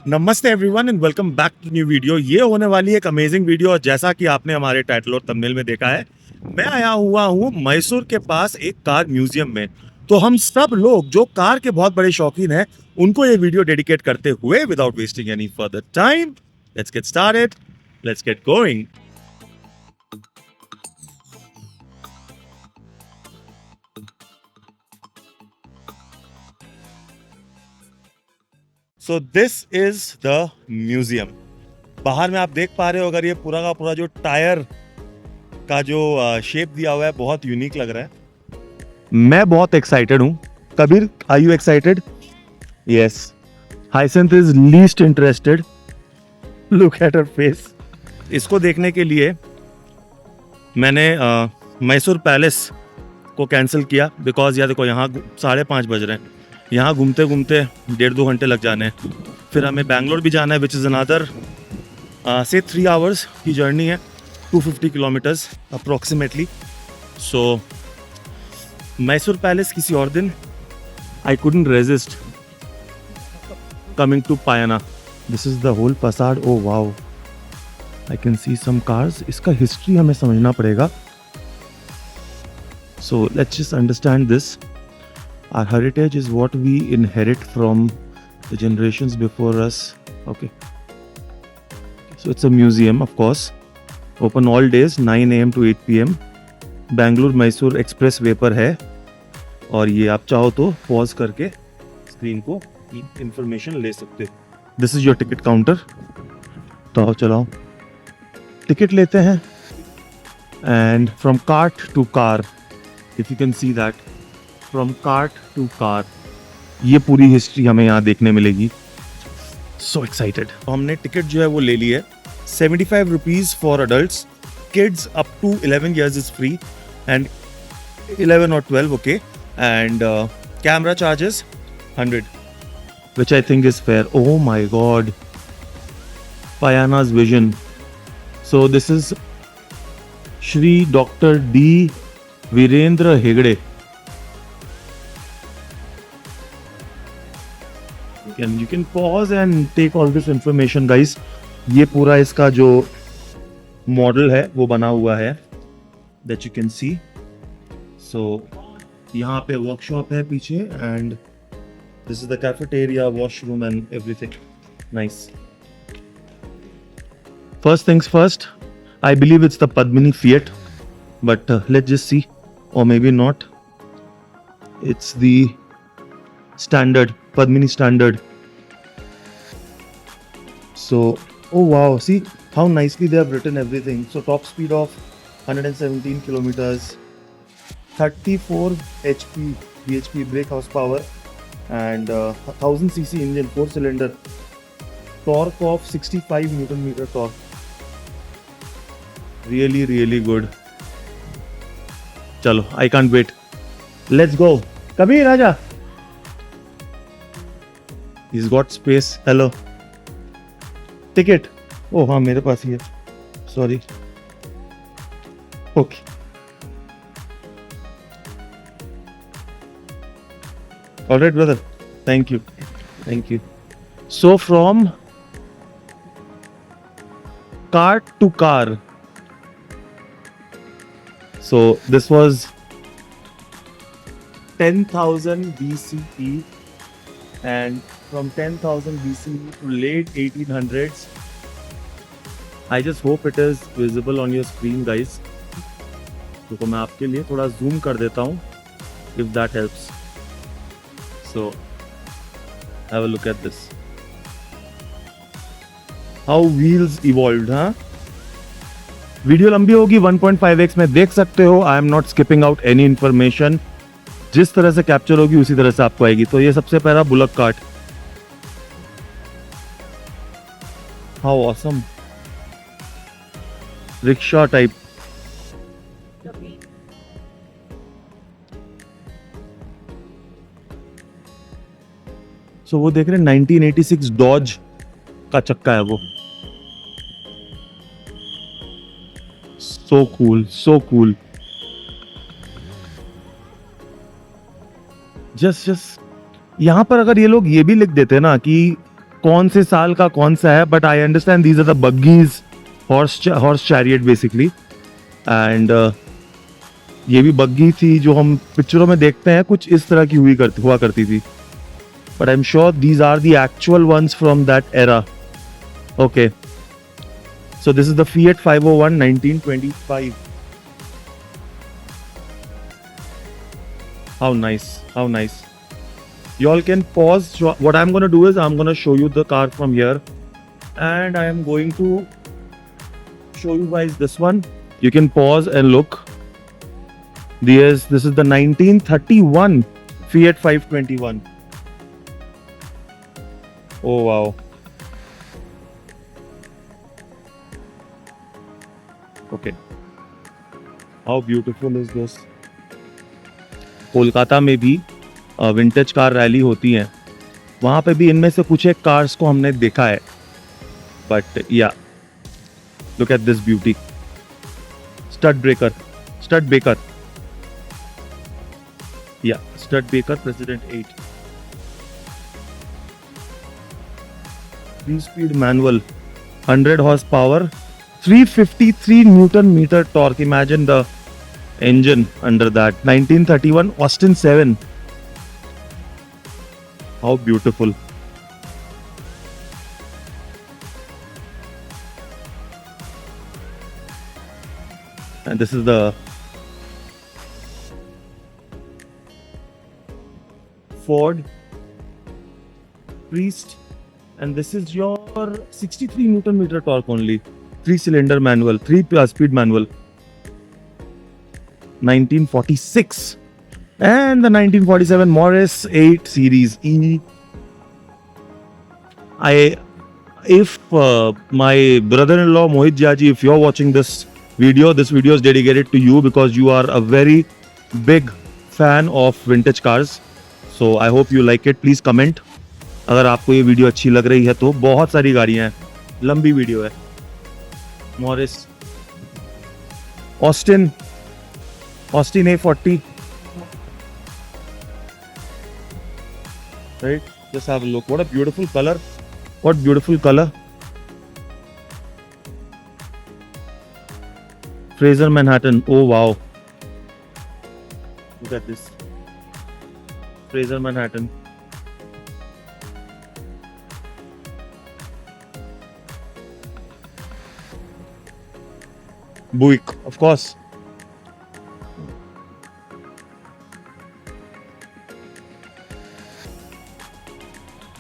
नमस्ते everyone and welcome back to new video. ये होने वाली एक अमेजिंग वीडियो और जैसा कि आपने हमारे टाइटल और थंबनेल में देखा है, मैं आया हुआ हूँ मैसूर के पास एक कार म्यूजियम में। तो हम सब लोग जो कार के बहुत बड़े शौकीन हैं, उनको ये वीडियो डेडिकेट करते हुए without wasting any further time, let's get started, let's get going. So this is the museum. बाहर में आप देख पा रहे हो, अगर ये पूरा का पूरा जो टायर का जो शेप दिया हुआ है बहुत यूनिक लग रहा है। मैं बहुत एक्साइटेड हूँ। Kabir, are you excited? Yes. Hyacinth is least interested. Look at her face. इसको देखने के लिए मैंने मैसूर पैलेस को कैंसिल किया बिकॉज यार देखो, यहाँ 5:30 बज रहे हैं। यहाँ घूमते घूमते 1.5-2 घंटे लग जाने हैं। फिर हमें बैंगलोर भी जाना है, विच इज़ अनदर से 3 आवर्स की जर्नी है, 250 kilometres approximately. So Mysore palace किसी और दिन। I couldn't resist coming to पायना। This is the whole facade. Oh wow, I can see some cars. इसका हिस्ट्री हमें समझना पड़ेगा। So let's just understand this. Our heritage is what we inherit from the generations before us. Okay. So it's a museum, of course. Open all days, 9 a.m. to 8 p.m. Bangalore Mysore Expressway पर है। और ये आप चाहो तो pause करके screen को information ले सकते हो। This is your ticket counter. तो आओ चलाओ, टिकट लेते हैं। And from cart to car, if you can see that, from cart to car, ये पूरी हिस्ट्री हमें यहाँ देखने मिलेगी। So excited. हमने टिकट जो है वो ले ली है। 75 rupees for adults, kids up to 11 years is free, and 11 और 12 okay, and camera charges 100, which I think is fair. Oh my God, Payana's vision. So this is Shri Dr. D. Virendra Hegde. You can pause and take all this information, guys. ये पूरा इसका जो model है वो बना हुआ है, that you can see. So यहाँ पे वर्कशॉप है पीछे, and this is the cafeteria, washroom and everything. Nice. First things first, I believe it's the Padmini Fiat, but let's just see, or maybe not. It's the standard Padmini standard. So, oh wow, see how nicely they have written everything. So top speed of 117 kilometers, 34 bhp brake horsepower, and 1000 cc engine, 4 cylinder, torque of 65 newton meter torque. Really, really good. Chalo, I can't wait. Let's go. Kabir, Raja. He's got space. Hello. Ticket, ओ हाँ मेरे पास ही है, sorry. Okay, alright brother, thank you, thank you. So from cart to car, so this was 10,000 BCE, and from 10,000 BCE to late 1800s. I just hope it is visible on your screen, guys. तो मैं आपके लिए थोड़ा zoom कर देता हूँ, if that helps. So have a look at this. How wheels evolved, हाँ? Video लंबी होगी, 1.5x में देख सकते हो। I am not skipping out any information. जिस तरह से कैप्चर होगी उसी तरह से आपको आएगी। तो ये सबसे पहला bullock cart. How awesome. Rickshaw type. So वो देख रहे हैं 1986 डॉज का चक्का है वो। So cool, so cool. Just यहाँ पर अगर ये लोग ये भी लिख देते ना कि कौन से साल का कौन सा है, but I understand these are the buggies, horse chariot basically. And ये भी बग्गी थी जो हम पिक्चरों में देखते हैं, कुछ इस तरह की हुआ करती थी. But I am sure these are the actual ones from that era. Okay, so this is the Fiat 501 1925. How nice, how nice. You all can pause. What I'm going to do is I'm going to show you the car from here, and I am going to show you guys this one. You can pause and look. This is the 1931 Fiat 521. Oh wow. Okay. How beautiful is this? Kolkata में भी vintage car rally होती हैं, वहाँ पे भी इनमें से कुछ एक कार्स को हमने देखा है. But yeah look at this beauty. Studebaker या Studebaker President 8. 3-speed manual, 100 horsepower, 353 Newton meter torque. Imagine the engine under that. 1931 Austin 7. How beautiful. And this is the Ford Priest, and this is your 63 Newton meter torque only. 3-cylinder manual, 3-speed manual. 1946. And the 1947 Morris 8 Series E. If my brother-in-law Mohit Jaji, if you're watching this video is dedicated to you because you are a very big fan of vintage cars. So I hope you like it. Please comment. अगर आपको ये video अच्छी लग रही है तो. बहुत सारी गाड़ियां हैं, लंबी वीडियो है. Morris, Austin A40. Right? Just have a look. What a beautiful color. What beautiful color. Fraser Manhattan. Oh wow. Look at this. Fraser Manhattan. Buick, of course.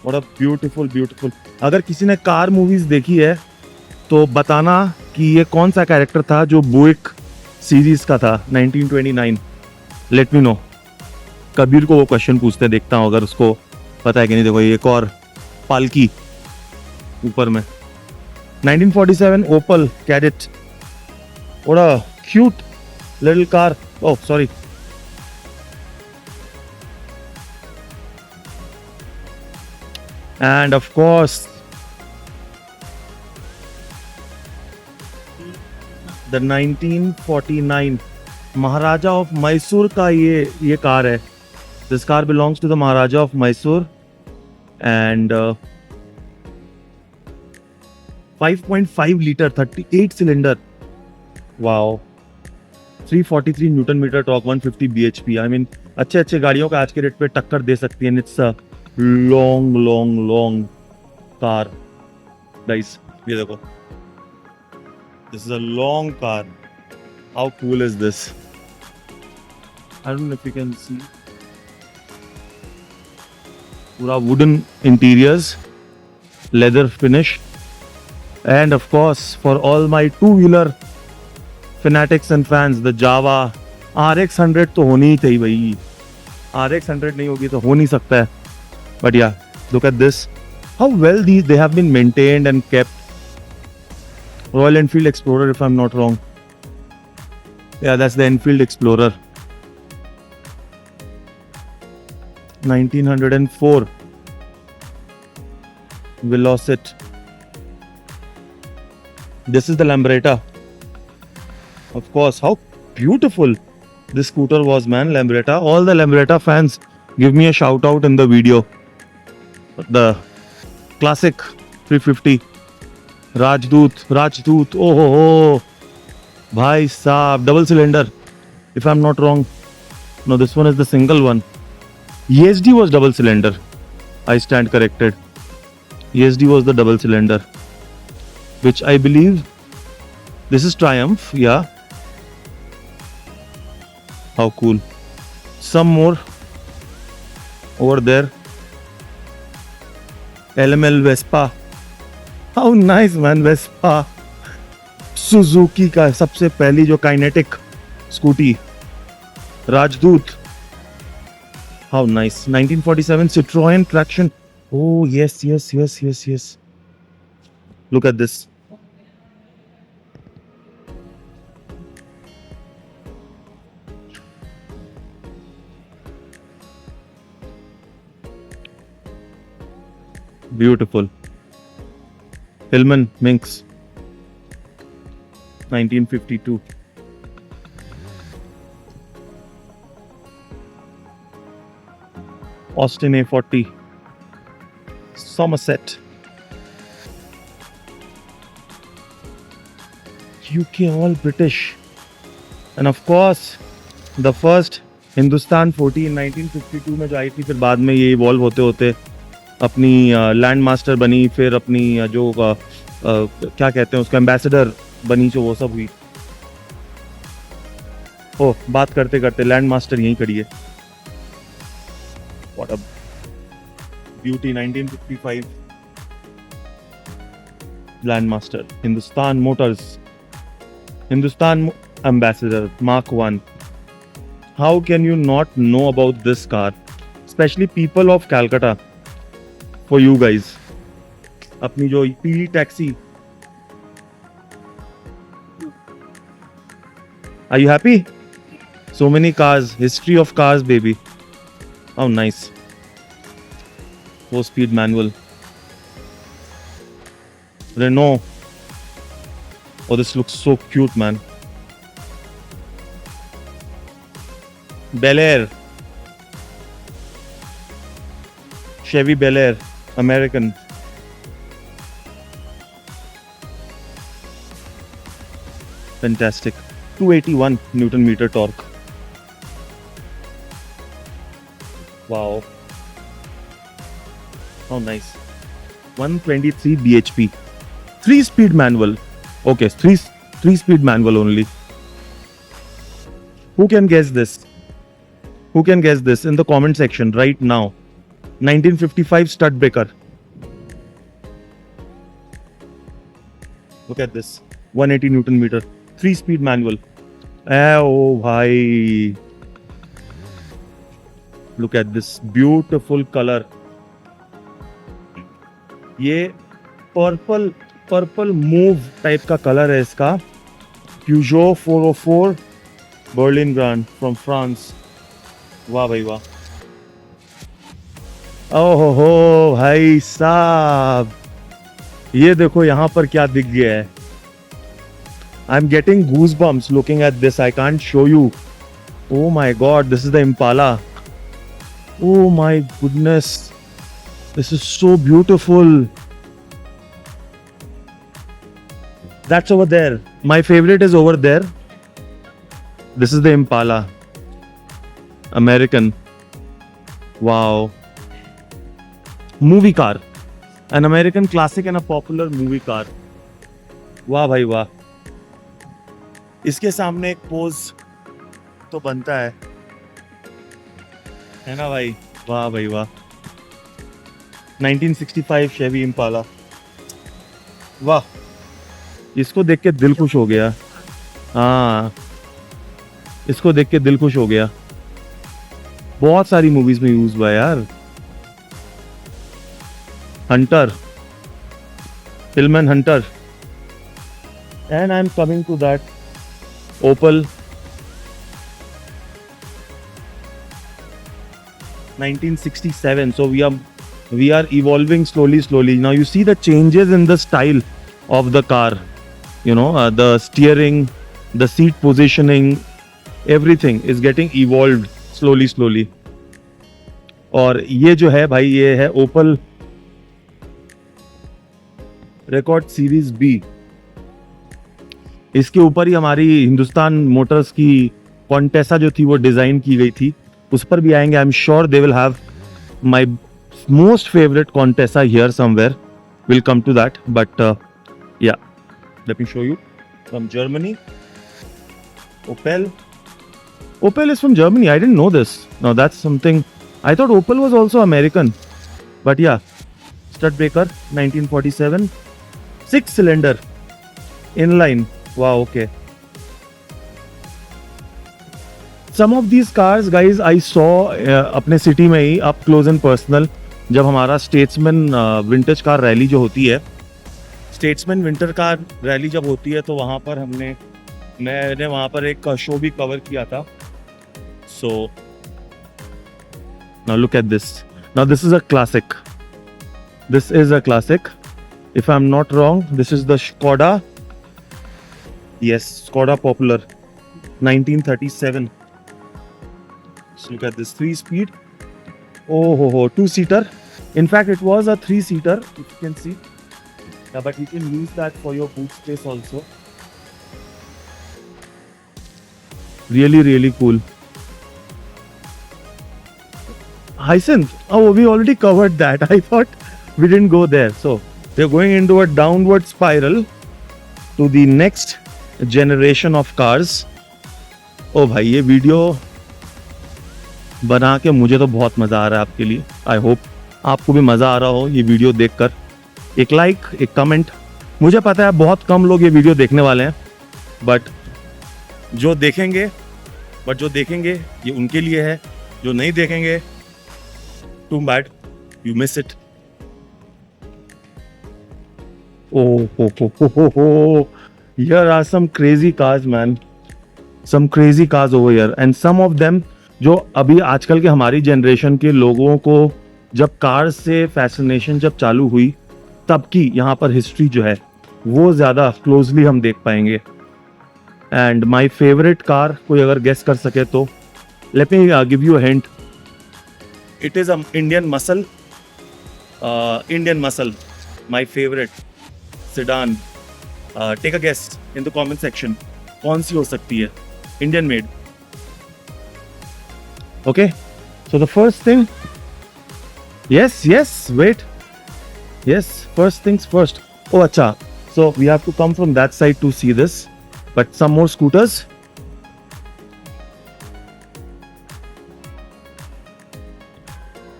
What a beautiful. अगर किसी ने car movies देखी है तो बताना कि ये कौन सा कैरेक्टर था जो बुइक सीरीज का था 1929. Let me know. कबीर को वो क्वेश्चन पूछते हैं, देखता हूँ अगर उसको पता है कि नहीं. देखो एक और पालकी ऊपर में. 1947 ओपल cadet. What a cute little car. Oh, sorry. And of course, the 1949 Maharaja of Mysore का ये कार है. This car belongs to the Maharaja of Mysore, and 5.5 liter 38 cylinder. Wow. 343 Newton meter torque, 150 bhp. I mean, अच्छे गाड़ियों का आज के rate पे टक्कर दे सकती है. It's a long car. Guys, ये देखो. This is a long car. How cool is this? I don't know if you can see. पूरा wooden interiors, leather finish, and of course, for all my two-wheeler fanatics and fans, the Java RX100 तो होनी ही चाहिए भाई. RX100 नहीं होगी तो हो नहीं सकता है. But yeah, look at this. How well they have been maintained and kept. Royal Enfield Explorer, if I'm not wrong. Yeah, that's the Enfield Explorer. 1904 Velocit. This is the Lambretta. Of course, how beautiful this scooter was, man. Lambretta. All the Lambretta fans, give me a shout out in the video. The Classic 350. Rajdut. Oh. Bhai Saab, double cylinder. If I'm not wrong. No, this one is the single one. ESD was double cylinder. I stand corrected. ESD was the double cylinder. Which I believe. This is Triumph. Yeah. How cool. Some more. Over there. LML Vespa. How nice man, Vespa. Suzuki का सबसे पहली जो kinetic scooty राजदूत. How nice. 1947 Citroen traction. Oh yes. Look at this. Beautiful. Hillman Minx. 1952. Austin A40. Somerset. UK, all British. And of course, the first Hindustan 40 1952 में जो आई थी, फिर बाद में ये इवॉल्व होते होते अपनी लैंड मास्टर बनी, फिर अपनी जो क्या कहते हैं उसका एम्बेसडर बनी, जो वो सब हुई. ओ, बात करते करते लैंड मास्टर यहीं खड़ी है. What a beauty. 1955 Landmaster. Hindustan Motors. Hindustan Ambassador Mark 1. How can you not know about this car? Especially people of Calcutta. For you guys. अपनी जो पीली taxi. Are you happy? So many cars. History of cars, baby. How nice. 4-speed manual. Renault. Oh, this looks so cute, man. Bel Air. Chevy Bel Air. American. Fantastic. 281 Newton meter torque. Wow. How nice. 123 bhp. 3-speed manual. Okay, three-speed manual only. Who can guess this? Who can guess this in the comment section right now? 1955 stud breaker. Look at this. 180 Newton meter. 3-speed manual. Oh, bhai. Look at this beautiful color. ये purple move type का colour है इसका. Peugeot 404 Berlin Grand from France. वाह भाई वाह. ओहो हो भाई साहब, ये देखो यहाँ पर क्या दिख गया है. I'm getting goosebumps looking at this. I can't show you. Oh my god, this is the Impala. Oh my goodness. This is so beautiful. That's over there. My favorite is over there. This is the Impala. American. Wow. Movie car. An American classic and a popular movie car. वाह भाई वाह. इसके सामने एक pose तो बनता है ना भाई. वाह भाई वाह. 1965 Chevy Impala. वाह, इसको देख के दिल खुश हो गया. हाँ, इसको देख के दिल खुश हो गया. बहुत सारी मूवीज में यूज हुआ है यार. Hunter, Hillman Hunter. And I am coming to that Opel 1967. So we are evolving slowly. Now you see the changes in the style of the car. You know, the steering, the seat positioning, everything is getting evolved slowly. और ये जो है भाई, ये है Opel record series B, इसके ऊपर ही हमारी हिंदुस्तान मोटर्स की कॉन्टेसा जो थी वो डिजाइन की गई थी, उस पर भी आएंगे. I am sure they will have my most favourite Contessa here somewhere. Will come to that, but yeah let me show you from Germany. Opel is from Germany. I didn't know this. Now that's something. I thought Opel was also American. But yeah, Studbreaker 1947, 6-cylinder, inline. Wow, okay. Some of these cars, guys, I saw अपने city में ही up close and personal. जब हमारा statesman vintage car rally जो होती है, statesman winter car rally जब होती है, तो वहाँ पर मैंने वहाँ पर एक शो भी कवर किया था. So now look at this. Now this is a classic. This is a classic. If I'm not wrong, this is the Skoda. Yes, Skoda Popular 1937. So look at this 3-speed. Oh, 2-seater. In fact, it was a 3-seater, if you can see. Yeah, but you can use that for your boot space also. Really, really cool. Hyacinth. Oh, we already covered that. I thought we didn't go there. So we're going into a downward spiral to the next generation of cars. ओ भाई, ये video बना के मुझे तो बहुत मज़ा आ रहा है आपके लिए. आई होप आपको भी मज़ा आ रहा हो ये वीडियो देखकर. एक लाइक, एक कमेंट. मुझे पता है बहुत कम लोग ये वीडियो देखने वाले हैं, बट जो देखेंगे ये उनके लिए है. जो नहीं देखेंगे, too bad, you miss it. Oh, here are some crazy cars, man. Some crazy cars over here, and some of them जो अभी आजकल के हमारी जनरेशन के लोगों को जब कार से फैसिनेशन जब चालू हुई, तब की यहाँ पर हिस्ट्री जो है वो ज़्यादा क्लोजली हम देख पाएंगे. एंड माई फेवरेट कार कोई अगर गेस कर सके तो let me give you a hint. It is an Indian muscle. My favorite sedan. Take a guess in the comment section. कौन सी हो सकती है? Indian made. Okay. So the first thing. Yes. Wait. Yes. First things first. Oh, अच्छा. So we have to come from that side to see this. But some more scooters.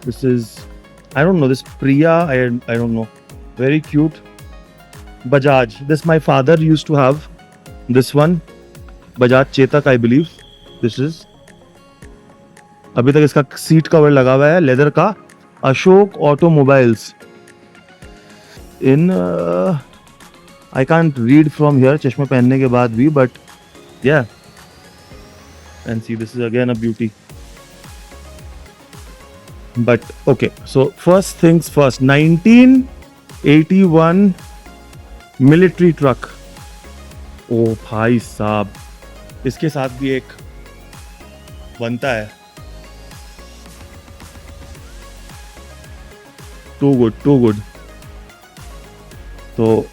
This is, I don't know, this Priya, I don't know, very cute. Bajaj, this my father used to have this one, Bajaj Chetak, I believe. This is, अभी तक इसका seat cover लगा हुआ है leather का. Ashok automobiles in I can't read from here, चश्मे पहनने के बाद भी, but yeah, and see, this is again a beauty. But okay, so first things first, 1981 military truck. ओ भाई साहब, इसके साथ भी एक बनता है. Too good. So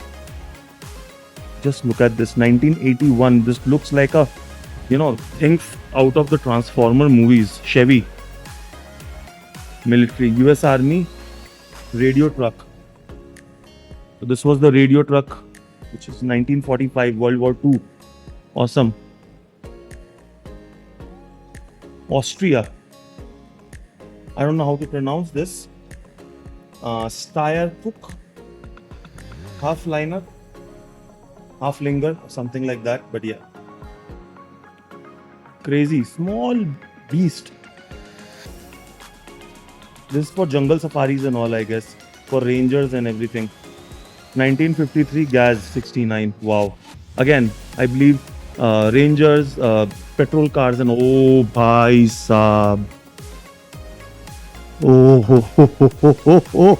just look at this 1981. This looks like a, thing out of the Transformer movies. Chevy military, US Army radio truck. So this was the radio truck, which is 1945, World War II. Awesome. Austria. I don't know how to pronounce this. Steyr-Puch, Half-Liner, Half-Linger, or something like that. But yeah, crazy small beast. This is for jungle safaris and all, I guess, for rangers and everything. 1953 Gaz 69. Wow. Again, I believe rangers, petrol cars, and oh, bhai saab. Oh.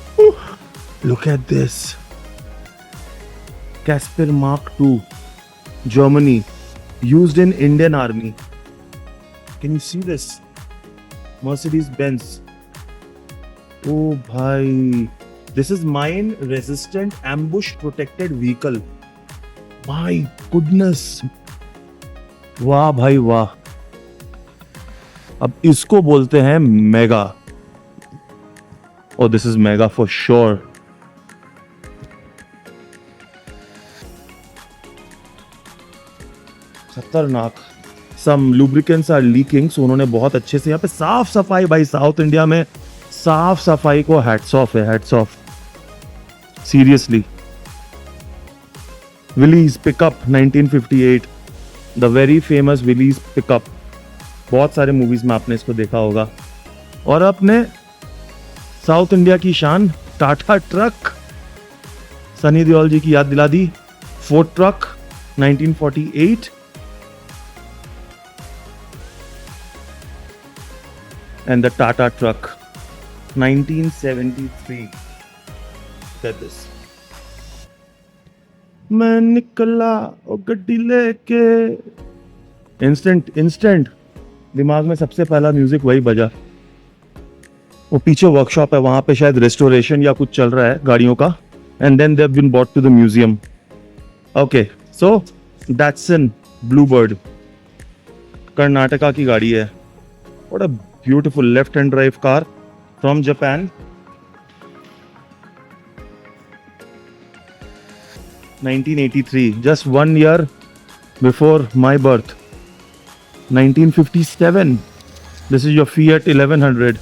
Look at this. Casper Mark II, Germany, used in Indian Army. Can you see this? Mercedes-Benz. Oh, bhai. This is mine resistant ambush protected vehicle. My goodness. वाह भाई वाह. अब इसको बोलते हैं mega. Oh, this is mega for sure. खतरनाक. Some lubricants are leaking, so उन्होंने बहुत अच्छे से यहाँ पे साफ सफाई. भाई साउथ इंडिया में साफ सफाई को हैट्स ऑफ है, hats off. Seriously. Willys pickup 1958, the very famous Willys pickup. बहुत सारे मूवीज में आपने इसको देखा होगा. और अपने साउथ इंडिया की शान टाटा ट्रक, सनी देओल जी की याद दिला दी. Ford truck 1948. And the Tata truck 1973. Look at this. मैं निकला ओ गड्डी लेके. इंस्टेंट दिमाग में सबसे पहला म्यूजिक वही बजा. वो पीछे वर्कशॉप है, वहां पे शायद रेस्टोरेशन या कुछ चल रहा है गाड़ियों का. And then they have been bought to the museum. Okay, so that's in Bluebird. Karnataka की गाड़ी है. What a beautiful left-hand drive car from Japan. 1983, just 1 year before my birth. 1957, this is your Fiat 1100.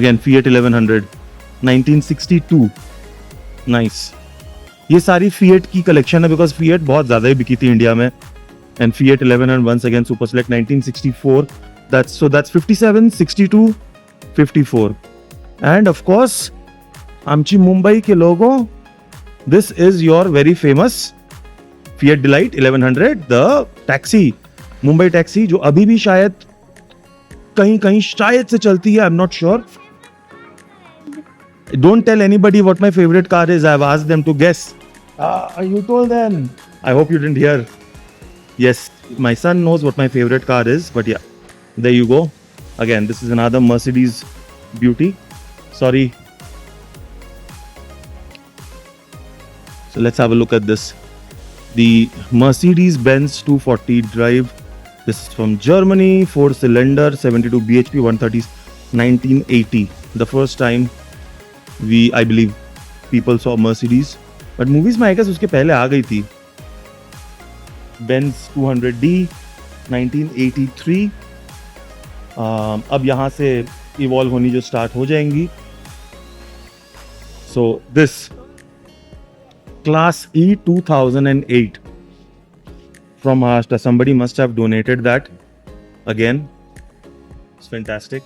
Again Fiat 1100. 1962. Nice. ये सारी fiat की collection है, because fiat बहुत ज्यादा ही बिकी थी इंडिया में. And Fiat 1100 once again super select 1964. that's 57, 62, 54. And of course आमची मुंबई के लोगों, this is your very famous Fiat Delight 1100, the taxi, Mumbai taxi, जो अभी भी शायद कहीं कहीं शायद से चलती है. I am not sure. Don't tell anybody what my favorite car is. I've asked them to guess. You told them. I hope you didn't hear. Yes, my son knows what my favorite car is. But yeah, there you go. Again, this is another Mercedes beauty. Sorry. So let's have a look at this. The Mercedes-Benz 240 drive. This is from Germany. 4-cylinder, 72 bhp, 130, 1980. The first time I believe people saw Mercedes, but movies में I guess उसके पहले आ गई थी. Benz 200D 1983. अब यहाँ से evolve होनी जो स्टार्ट हो जाएंगी. So this Class E 2008 from Maharashtra. Somebody must have donated that. Again, it's fantastic.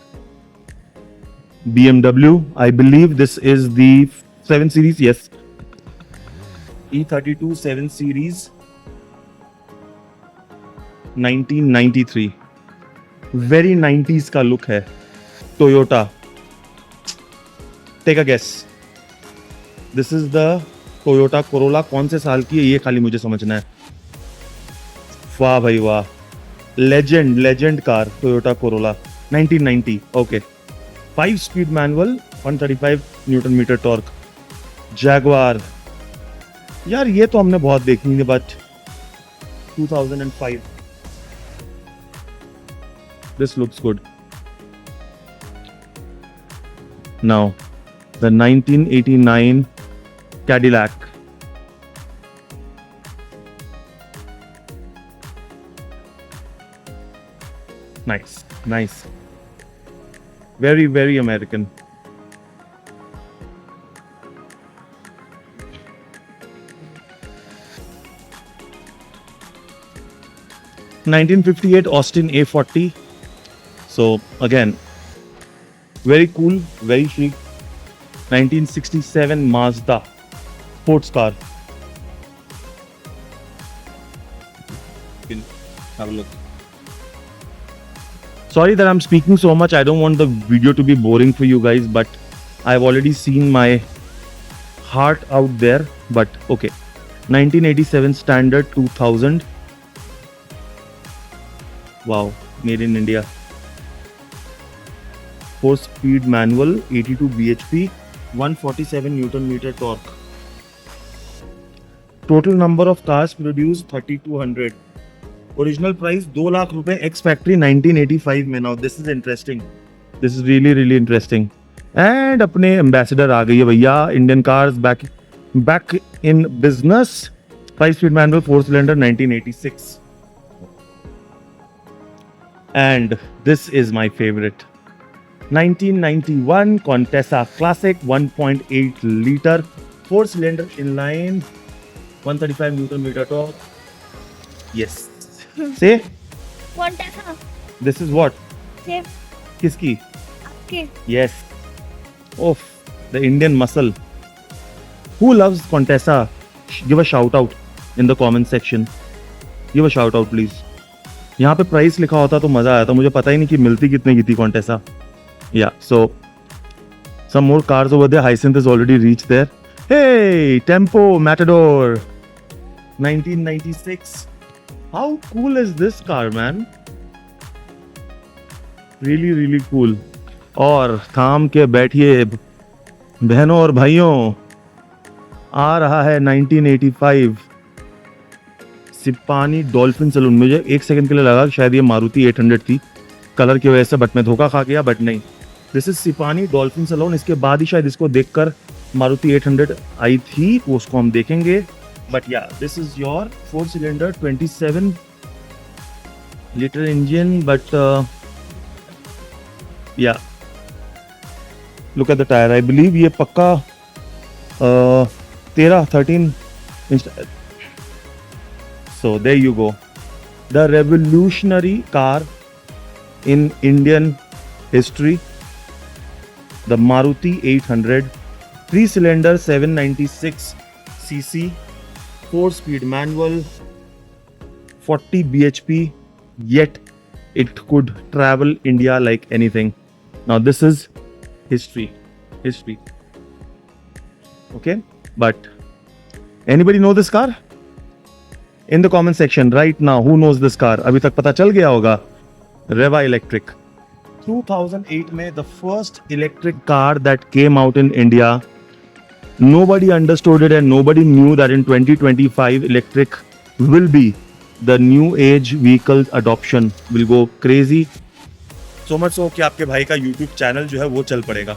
BMW, I believe this is the 7 Series, yes. E32 7 Series 1993. Very 90s का लुक है. Toyota. Take a guess. This is the Toyota Corolla. कौन से साल की है ये खाली मुझे समझना है. वाह भाई वाह. Legend car Toyota Corolla 1990. Okay. 5-speed manual, 135 newton metre torque. Jaguar, यार ये तो हमने बहुत देखी है, but 2005. This looks good. Now, the 1989 Cadillac. Nice. Very, very American. (1958) Austin A40. So again, very cool, very chic. 1967 Mazda sports car. You can have a look. Sorry that I'm speaking so much. I don't want the video to be boring for you guys, but I've already seen my heart out there. But okay, 1987 standard 2000. Wow, made in India. 4-speed manual, 82 bhp, 147 newton meter torque. Total number of cars produced 3200. Original price 2 lakh रुपए, ex factory 1985 में. Now this is interesting. This is really interesting. And अपने ambassador आ गई है भैया. Indian cars back in business. 5-speed manual 4-cylinder 1986. And this is my favorite. 1991 Contessa Classic 1.8 liter 4-cylinder inline, 135 newton meter torque. Yes. Say. Contessa. This is what? Same. किसकी? आपके. Yes. Oh, the Indian muscle. Who loves Contessa? Give a shout out in the comment section. Give a shout out please. यहाँ पे price लिखा होता तो मजा आया था. मुझे पता ही नहीं कि मिलती कितने की थी Contessa. Yeah, so some more cars over there. Hyacinth is already reached there. Hey, Tempo Matador 1996. How cool is this car, man? Really cool. और थाम के बैठिए बहनों और भाइयों, आ रहा है 1985 सिपानी डॉल्फिन सलून. मुझे एक सेकंड के लिए लगा शायद ये मारुति 800 थी कलर की वजह से, बट मैं धोखा खा गया. बट नहीं, दिस इज सिपानी डॉल्फिन सलून. इसके बाद ही शायद इसको देखकर मारुति 800 आई थी, वो उसको हम देखेंगे. But yeah, this is your 4-cylinder 27 liter engine. But yeah, look at the tyre. I believe ये पक्का 13 inch. So there you go, the revolutionary car in Indian history, the Maruti 800, 3-cylinder 796 cc, 4-speed manual, 40 bhp, yet it could travel India like anything. Now this is history. Okay, but anybody know this car? In the comment section right now, who knows this car? अभी तक पता चल गया होगा. Reva Electric. 2008 में the first electric car that came out in India. Nobody understood it and nobody knew that in 2025 electric will be the new age vehicle adoption will go crazy. So much so कि आपके भाई का YouTube channel जो है वो चल पड़ेगा.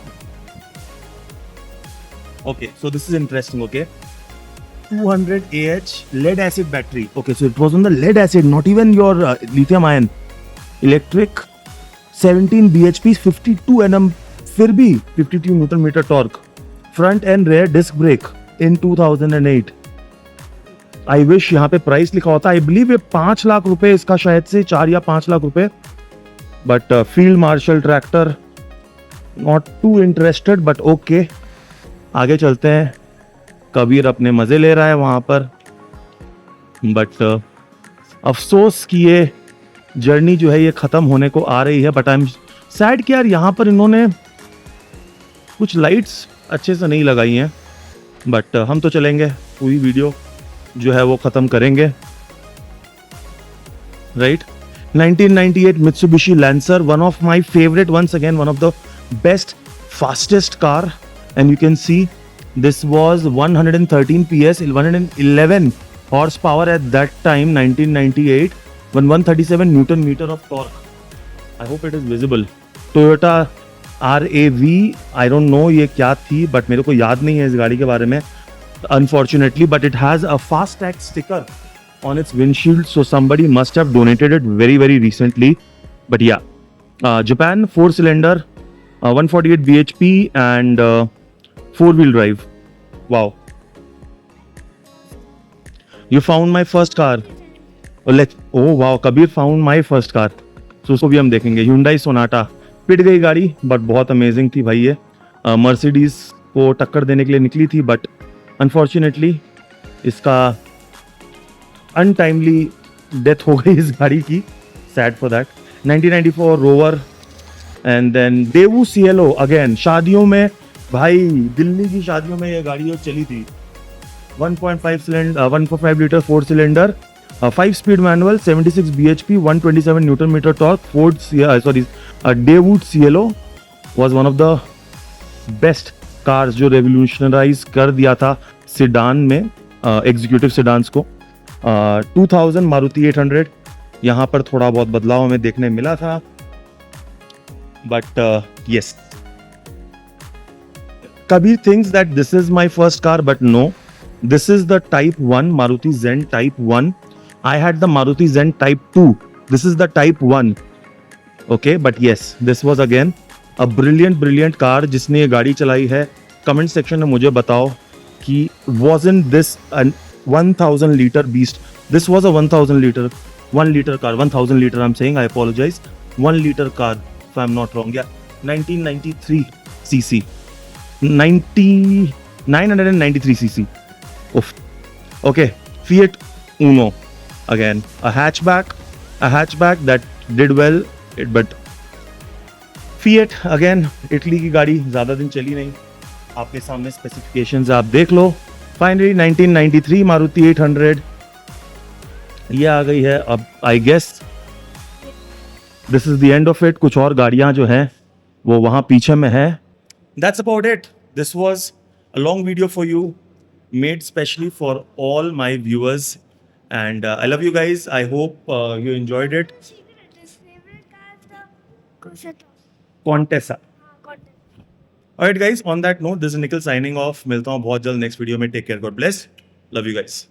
Okay, so this is interesting. Okay, 200 Ah lead acid battery. Okay, so it was on the lead acid, not even your lithium ion. Electric 17 bhp 52 Nm, फिर भी 52 newton metre torque, front and rear disc brake in 2008. I wish यहाँ पे price लिखा होता. आई believe ये 5 लाख रुपए इसका, शायद से 4 या 5 लाख रुपए. But Field Marshall tractor, not too interested. But okay, आगे चलते हैं. कबीर अपने मजे ले रहा है वहां पर. बट अफसोस कि ये जर्नी जो है ये ख़त्म होने को आ रही है. बट आई एम सैड कि यार यहाँ पर इन्होंने कुछ लाइट्स अच्छे से नहीं लगाई हैं. बट हम तो चलेंगे, पूरी वीडियो जो है वो ख़त्म करेंगे. Right, 1998 Mitsubishi Lancer, one of my favorite, once again one of the best fastest car. And you can see this was 113 PS, 111 horsepower at that time, 1998. 137 Newton meter of torque. I hope it is visible. Toyota RAV, I don't know ये क्या थी, but मेरे को याद नहीं है इस गाड़ी के बारे में, unfortunately. But it has a fast tag sticker on its windshield, so somebody must have donated it very recently. But yeah, Japan 4-cylinder, 148 bhp and 4-wheel drive. Wow. You found my first car. Oh wow, Kabir found my first car. So उसको भी हम देखेंगे. Hyundai Sonata, पिट गई गाड़ी, but बहुत amazing थी भाई. ये मर्सिडीज को टक्कर देने के लिए निकली थी, बट अनफॉर्चुनेटली इसका अनटाइमली डेथ हो गई इस गाड़ी की. Sad for that. 1994 Rover and then Daewoo CLO. Again शादियों में भाई, दिल्ली की शादियों में ये गाड़ी चली थी. 1.5 litre 4-cylinder, 5-speed manual, 76 bhp, 127 newton meter torque. Daewoo Cielo was one of the best cars जो रेवोल्यूशनराइज कर दिया था सिडान में, एग्जीक्यूटिव सिडान्स को. 2000 मारुति 800, यहाँ पर थोड़ा बहुत बदलाव हमें देखने मिला था, but yes, Kabir thinks that this is my first car, but no, this is the Type 1 Maruti Zen Type 1. I had the Maruti Zen Type 2. This is the Type 1. Okay, but yes, this was again a brilliant car. जिसने ये गाड़ी चलाई है, comment section में मुझे बताओ कि wasn't this a 1000 liter beast? This was a 1000 liter, 1 liter car, 1000 liter. I'm saying, I apologize. 1 liter car, if I'm not wrong. Yeah, 1993 cc. 993 cc. Oof. Okay, Fiat Uno, again a hatchback that did well, but Fiat again, Italy की गाड़ी ज़्यादा दिन चली नहीं. आपके सामने specifications आप देख लो. फाइनली 1993 मारुति 800 ये आ गई है. अब I guess this is the end of it. कुछ और गाड़ियाँ जो हैं वो वहाँ पीछे में है. That's about it. This was a long video for you, made specially for all my viewers, and I love you guys. I hope you enjoyed it. favorite car is the Contessa. Contessa. Contessa. Alright guys, on that note, this is Nikhil signing off. मिलता हूँ बहुत जल्द next video में. Take care, God bless, love you guys.